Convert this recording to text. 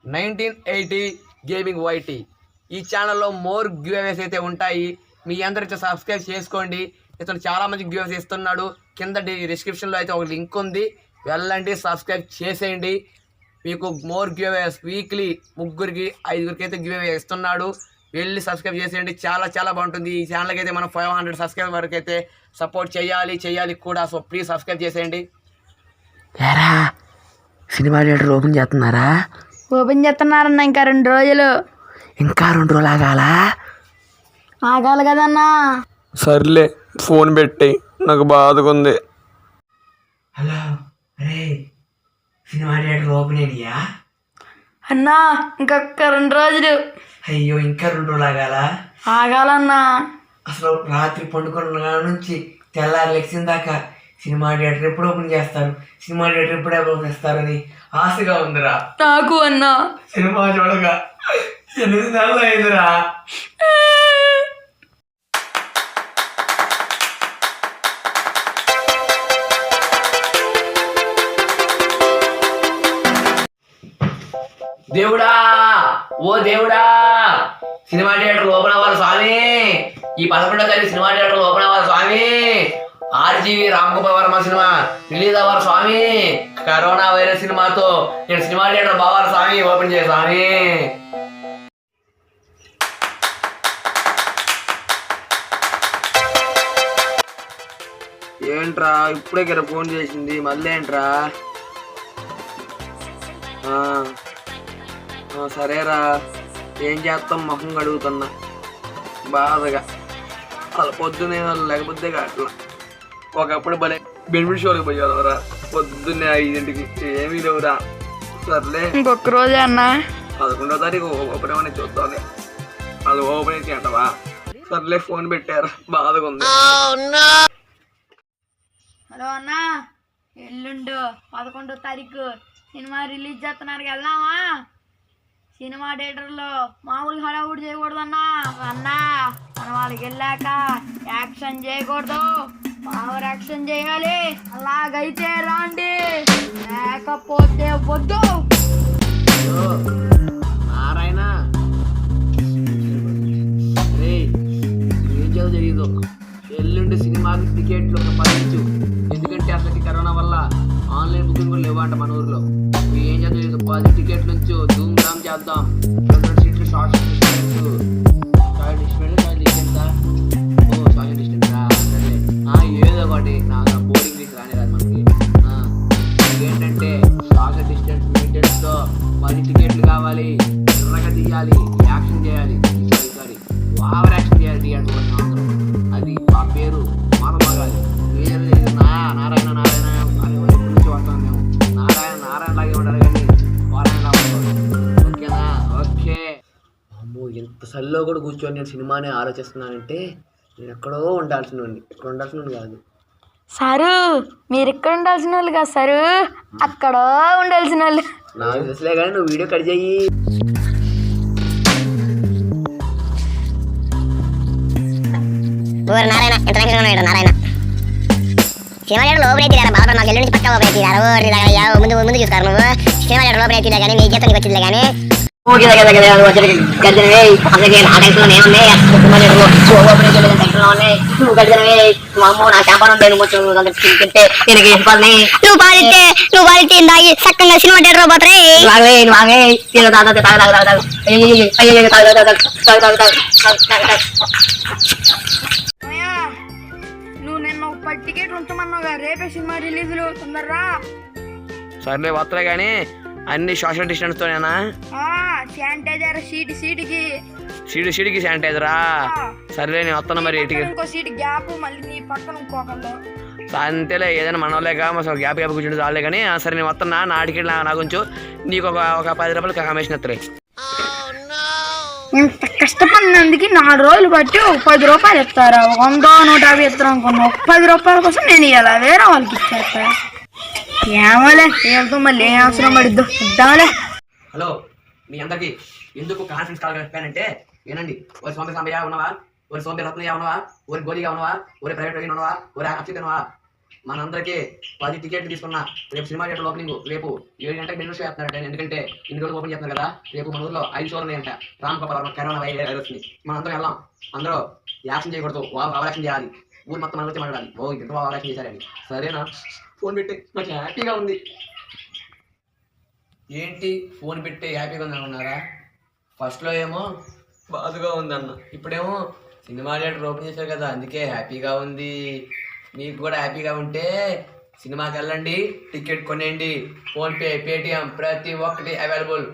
1980 gaming YT. ఈ ఛానల్లో more giveaways అయితే ఉంటాయి. మీ అందరితో సబ్స్క్రైబ్ చేసుకోండి. ఇతను చాలా మంది గివ్అవేస్ ఇస్తున్నాడు. కింద డిస్క్రిప్షన్లో అయితే ఒక లింక్ ఉంది, వెళ్ళండి, సబ్స్క్రైబ్ చేసేయండి. మీకు మోర్ గివ్అవేస్ వీక్లీ 3కి 5కి అయితే గివ్అవే ఇస్తున్నాడు. వెళ్ళి సబ్స్క్రైబ్ చేసేయండి. చాలా చాలా బాగుంటుంది. ఈ ఛానల్కి అయితే మనం 500 సబ్స్క్రైబ్ వరకు అయితే సపోర్ట్ చేయాలి కూడా. సో ప్లీజ్ సబ్స్క్రైబ్ చేసేయండి. ఏరా సినిమా థియేటర్ ఓపెన్ చేస్తున్నారా? ఓపెన్ చేస్తున్నారన్న. ఇంకా 2 రోజులు. ఇంకా 2 రోజులు ఆగాలి కదన్నా. సర్లే ఫోన్ పెట్టి, నాకు బాధగా ఉంది. హలో రే, సినిమా థియేటర్ ఓపెన్ అయ్యా అన్నా? ఇంకొక 2 రోజులు. అయ్యో, ఇంకా 2 రోజులు ఆగాలన్నా. అసలు రాత్రి పండుకున్న నుంచి తెల్లారి లెక్సిన దాకా సినిమా థియేటర్ ఎప్పుడు ఓపెన్ చేస్తారు, సినిమా థియేటర్ ఎప్పుడు ఓపెన్ చేస్తారని ఆశగా ఉందిరా నాకు అన్నా. సినిమా చూడగా 8 నెలలు అయిందిరా. దేవుడా, ఓ దేవుడా, సినిమా థియేటర్ ఓపెన్ అవ్వాలి స్వామి. ఈ 11వ తారీఖు సినిమా థియేటర్ ఓపెన్ అవ్వాలి స్వామి. RGV Ram Gopal Varma cinema release అవ్వాలి స్వామి. కరోనా వైరస్ సినిమాతో నేను సినిమా థియేటర్ బావాలి స్వామి. ఓపెన్ చేయ స్వామి. ఏంట్రా ఇప్పుడే కదా ఫోన్ చేసింది, మళ్ళీ ఏంట్రా? సరేరా, ఏం చేస్తాం, మొహం కడుగుతున్నా బాధగా. అలా పొద్దున్నే లేకపోతే అట్లా ఒకప్పుడు భలే బెనిఫిట్ షోకి పోయేవారా, పొద్దున్నే 5ంటికి ఏమీ లేవురా. సర్లే ఇంకొక రోజే అన్నా. 11వ తారీఖు ఓపెన్ ఏమని చూద్దాం. అది ఓపెన్ అయితే అంటవా? సర్లే ఫోన్ పెట్టారు, బాధగా ఉంది. హలో అన్నా, ఎల్లుండు 11వ తారీఖు సినిమా రిలీజ్ చేస్తున్నారు, వెళ్దామా? సినిమా థియేటర్లో మామూలు హడావుడి చేయకూడదు అన్నా. మన వాళ్ళకి వెళ్ళాక యాక్షన్ చేయకూడదు, పవర్ యాక్షన్ చేయాలి. అలాగైతే రాండి, లేకపోతే వద్దు. నారాయణ రే, ఏం తెలియదు, ఎల్లుండి సినిమాకి టికెట్లు ఒక 10 ఇచ్చు. ఎందుకంటే అసలు కరోనా వల్ల ఆన్లైన్ బుకింగ్ కూడా లేవంట మన ఊర్లో. ఏం చదిలేదు, 10 టికెట్లు నుంచి ధూమ్ ధామ్ చేద్దాం. 2 సీట్లు షార్ట్ డిస్టెన్స్ ఏదో ఒకటి. నాకు బోర్డింగ్ తీసి రానేరాదు మనకి. ఏంటంటే షార్ట్ డిస్టెన్స్ మెయింటెనెన్స్తో 10 టికెట్లు కావాలి. ఎర్రగా తీయాలి, యాక్షన్ చేయాలి, ఈసారి ఓవర్ యాక్షన్ చేయాలి థియేటర్ అందరం. అది ఆ పేరు మానమగాలి. నారాయణ నారాయణ ఎప్పటి నుంచి వస్తాం మేము. నారాయణ లాగే ఉండాలి కానీ వారాయణలా ఉంటాం. ఓకేనా? ఓకే. అమ్మో, ఎంత సల్లో కూడా కూర్చొని నేను సినిమానే ఆలోచిస్తున్నానంటే నేను ఎక్కడో ఉండాల్సిన వాడిని, ఇక్కడ ఉండాల్సిన వాడిని కాదు. సారు, మీరు ఇక్కడ ఉండాల్సిన వాళ్ళు కాదు సారు, అక్కడ ఉండాల్సిన వాళ్ళు. నాకు తెలుసులే కానీ నువ్వు వీడియో కట్ చెయ్యి. నారాయణ ఎంత నారాయణ సినిమా థియేటర్ లోపల అయితే బాగా మాకు ఎల్లుండి పక్క లోపల అయితే ముందు చూస్తారు. నువ్వు సినిమా థియేటర్ లోపల అయితే కానీ నీ చేత నీకు వచ్చింది కానీ సక్కంగా సినిమా థియేటర్ నువ్వు నిన్న 10 టికెట్లు ఉంచమన్నావుగా, రేపే సినిమా రిలీజులు, తొందరరా. సర్లే వస్తాయి కానీ అన్ని సోషల్ డిస్టెన్స్ తోనేనా? శానిటైజర్ సీటుకి సీటుకి శానిటైజరా? సర్లే నేను వస్తాను మరి. ఇంకో సీట్ గ్యాప్, మళ్ళీ నీ పక్కన ఇంకోకళ్ళు. అంతేలే, ఏదైనా మన వాళ్ళే గ్యాప్ కూర్చుంటే చాలే కానీ. సరే నేను వస్తున్నా, నా టికెట్ నా కొంచెం నీకు ఒక 10 రూపాయలు కమిషన్ ఎత్తలే. ఇంత కష్టపడినందుకు 4 రోజులు బట్టి ఒక 10 రూపాయలు ఇస్తారా? 100, 150 ఇస్తారు అనుకున్నా. ఒక 10 రూపాయల కోసం నేను ఇవ్వాలా? వేరే వాళ్ళకి ఇచ్చేస్తా. ఏమోలే, వెళ్తూ మళ్ళీ ఏం అవసరం పడిద్దు, ఇద్దాంలే. హలో, మీ అందరికి ఎందుకు కాన్ఫరెన్స్ కాల్ చెప్పానంటే ఏనండి. ఒక సోంబే సాంబయ్య ఉన్నవా, ఒక సోంబే రత్నయ్య ఉన్నవా, ఒక గోలిగా ఉన్నవా, ఒక ప్రైవేట్ ఉన్నవా, ఒక అక్షిత ఉన్నవా? మనందరికీ 10 టికెట్లు తీసుకున్నా. రేపు సినిమా థియేటర్ ఓపెనింగ్ రేపు 7 గంటలకు డెలివరీ చేస్తున్నారంట. ఎందుకంటే ఇన్ని రోజులు ఓపెన్ చేస్తున్నారు కదా. రేపు మన ఊర్లో 5 షోలు ఉన్నాయంట. రామగోపాల్ కరోనా వైరస్ ని మనందరం వెళ్దాం. అందరూ యాక్షన్ చేయకూడదు, యాక్షన్ చేయాలి. ఊరు మొత్తం మనతో మాట్లాడాలి. ఓ ఇంత యాక్షన్ చేశారని. సరేనా? ఫోన్ పెట్టి నాకు హ్యాపీగా ఉంది. ఏంటి ఫోన్ పెట్టి హ్యాపీగా ఉంది అనుకున్నారా? ఫస్ట్లో ఏమో బాధగా ఉందన్న, ఇప్పుడేమో సినిమా థియేటర్ ఓపెన్ చేశారు కదా అందుకే హ్యాపీగా ఉంది. మీకు కూడా హ్యాపీగా ఉంటే సినిమాకి వెళ్ళండి, టికెట్ కొనేయండి. ఫోన్పే, పేటిఎం ప్రతి ఒక్కటి అవైలబుల్.